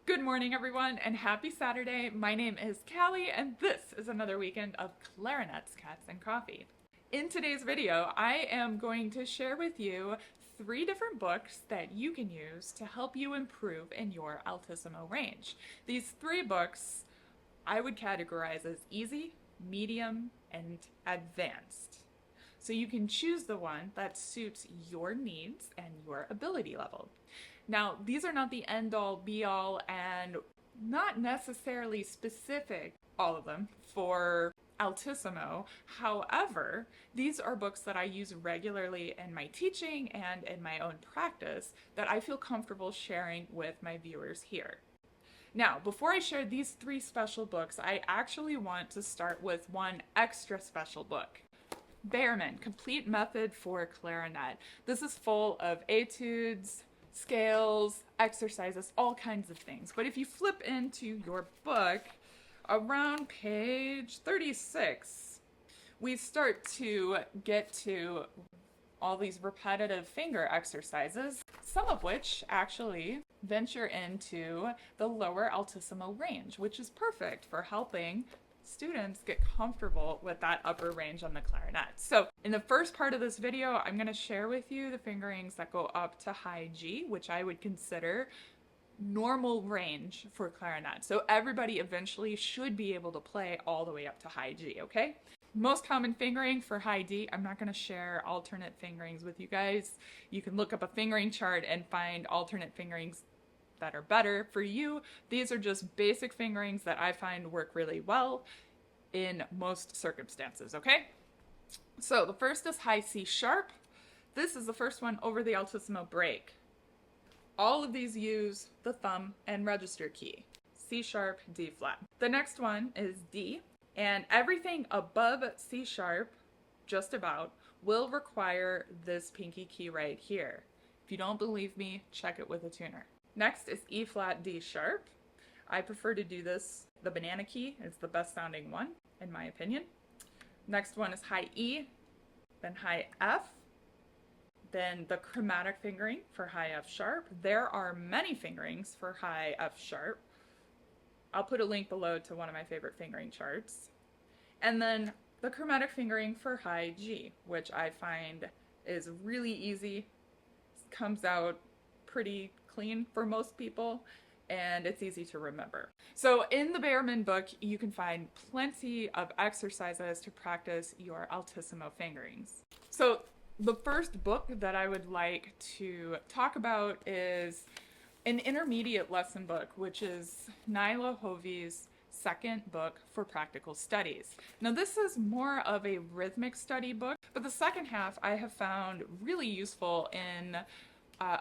Good morning, everyone, and happy Saturday. My name is Callie, and this is another weekend of clarinets, cats, and coffee. In today's video, I am going to share with you 3 different books that you can use to help you improve in your Altissimo range. These 3 books I would categorize as easy, medium, and advanced. So you can choose the one that suits your needs and your ability level. Now, these are not the end-all, be-all, and not necessarily specific, all of them, for Altissimo. However, these are books that I use regularly in my teaching and in my own practice that I feel comfortable sharing with my viewers here. Now, before I share these 3 special books, I actually want to start with one extra special book. Behrman, Complete Method for Clarinet. This is full of etudes, scales, exercises, all kinds of things. But if you flip into your book, around page 36, we start to get to all these repetitive finger exercises, some of which actually venture into the lower altissimo range, which is perfect for helping students get comfortable with that upper range on the clarinet. So in the first part of this video, I'm going to share with you the fingerings that go up to high G, which I would consider normal range for clarinet. So everybody eventually should be able to play all the way up to high G, okay? Most common fingering for high D, I'm not going to share alternate fingerings with you guys. You can look up a fingering chart and find alternate fingerings that are better for you. These are just basic fingerings that I find work really well in most circumstances, okay? So the first is high C sharp. This is the first one over the altissimo break. All of these use the thumb and register key. C sharp, D flat. The next one is D, and everything above C sharp, just about, will require this pinky key right here. If you don't believe me, check it with a tuner. Next is E flat, D sharp. I prefer to do this, the banana key is the best sounding one, in my opinion. Next one is high E, then high F, then the chromatic fingering for high F sharp. There are many fingerings for high F sharp. I'll put a link below to one of my favorite fingering charts. And then the chromatic fingering for high G, which I find is really easy, comes out pretty clean for most people, and it's easy to remember. So in the Behrman book, you can find plenty of exercises to practice your altissimo fingerings. So the first book that I would like to talk about is an intermediate lesson book, which is Nyla Hovey's second book for practical studies. Now this is more of a rhythmic study book, but the second half I have found really useful in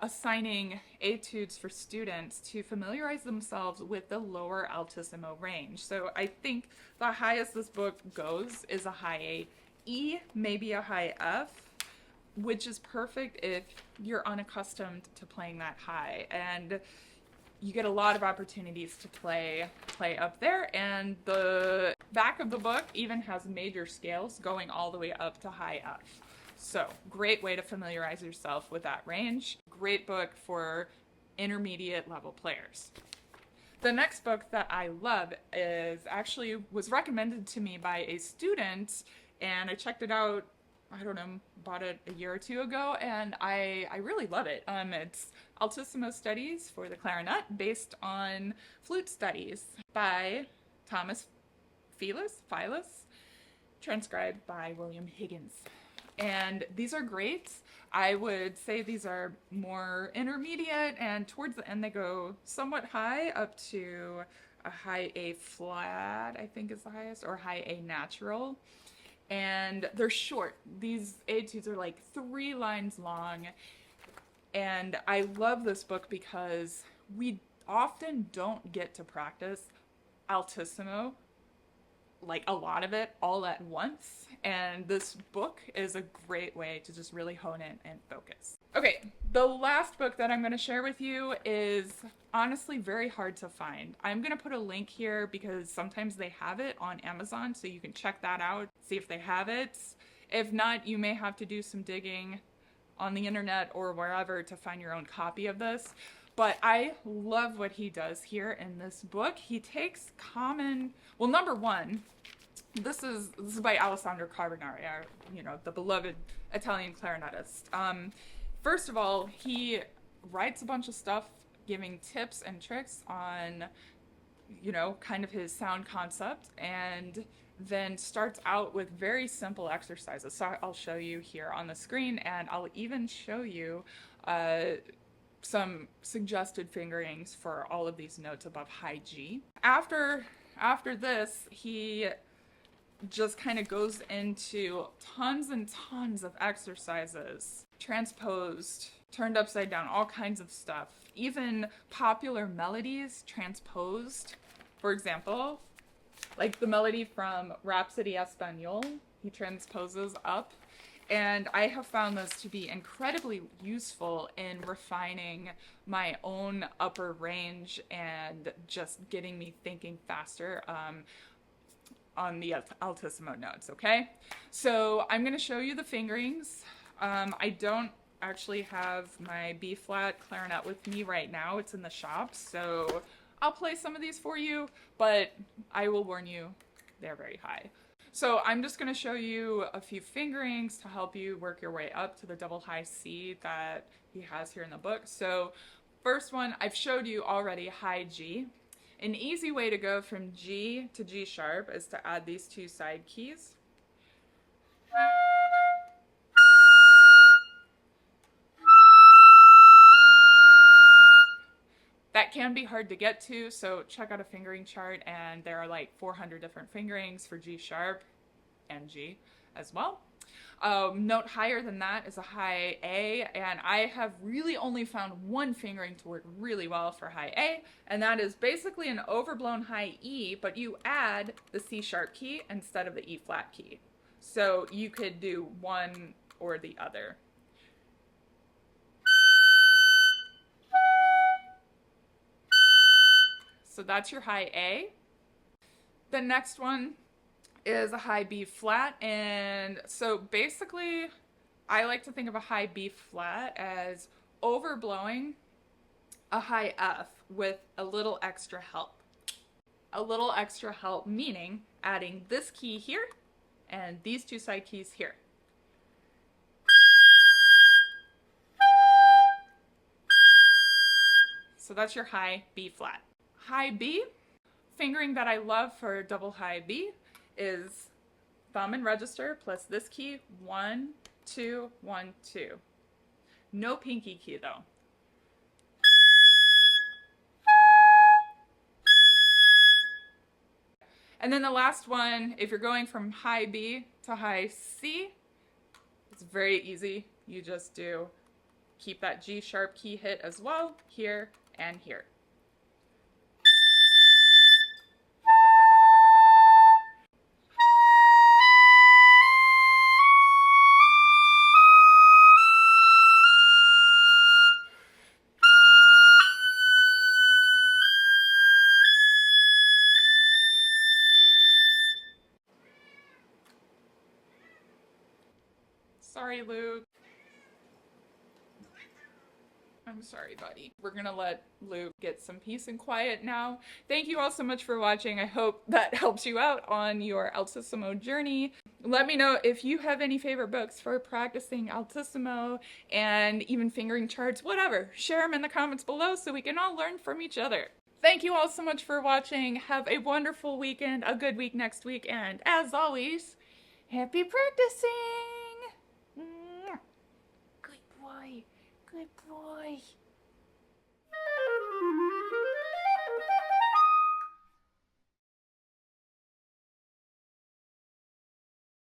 assigning etudes for students to familiarize themselves with the lower altissimo range. So I think the highest this book goes is a high E, maybe a high F, which is perfect if you're unaccustomed to playing that high. And you get a lot of opportunities to play up there, and the back of the book even has major scales going all the way up to high F. So, great way to familiarize yourself with that range. Great book for intermediate level players. The next book that I love was recommended to me by a student, and I checked it out, I don't know, bought it a year or 2 ago, and I really love it. It's Altosimo Studies for the clarinet, based on flute studies by Thomas Philis, transcribed by William Higgins. And these are great. I would say these are more intermediate, and towards the end they go somewhat high, up to a high A flat, I think is the highest, or high A natural. And they're short. These etudes are like 3 lines long, and I love this book because we often don't get to practice altissimo, like a lot of it, all at once, and this book is a great way to just really hone in and focus. Okay, the last book that I'm going to share with you is honestly very hard to find. I'm going to put a link here because sometimes they have it on Amazon, so you can check that out, see if they have it. If not, you may have to do some digging on the internet or wherever to find your own copy of this. But I love what he does here in this book. He takes common, well, number one, this is by Alessandro Carbonari, the beloved Italian clarinetist. First of all, he writes a bunch of stuff giving tips and tricks on, kind of his sound concept, and then starts out with very simple exercises. So I'll show you here on the screen, and I'll even show you some suggested fingerings for all of these notes above high G. After this, he just kind of goes into tons and tons of exercises, transposed, turned upside down, all kinds of stuff. Even popular melodies transposed. For example, like the melody from Rhapsody Espagnole, he transposes up. And I have found this to be incredibly useful in refining my own upper range and just getting me thinking faster on the Altissimo notes, okay? So I'm going to show you the fingerings. I don't actually have my B-flat clarinet with me right now. It's in the shop, so I'll play some of these for you, but I will warn you, they're very high. So I'm just going to show you a few fingerings to help you work your way up to the double high C that he has here in the book. So first one, I've showed you already, high G. An easy way to go from G to G sharp is to add these two side keys. That can be hard to get to, so check out a fingering chart, and there are like 400 different fingerings for G sharp and G as well. Note higher than that is a high A, and I have really only found one fingering to work really well for high A, and that is basically an overblown high E, but you add the C sharp key instead of the E flat key. So you could do one or the other. So that's your high A. The next one is a high B flat, and so basically I like to think of a high B flat as overblowing a high F with a little extra help. A little extra help meaning adding this key here and these two side keys here. So that's your high B flat. High B, fingering that I love for double high B is thumb and register plus this key, 1, 2, 1, 2. No pinky key though. And then the last one, if you're going from high B to high C, it's very easy. You just keep that G sharp key hit as well, here and here. Sorry, Luke. I'm sorry, buddy. We're gonna let Luke get some peace and quiet now. Thank you all so much for watching. I hope that helps you out on your Altissimo journey. Let me know if you have any favorite books for practicing Altissimo and even fingering charts, whatever. Share them in the comments below so we can all learn from each other. Thank you all so much for watching. Have a wonderful weekend, a good week next week, and as always, happy practicing! Good boy. Good boy.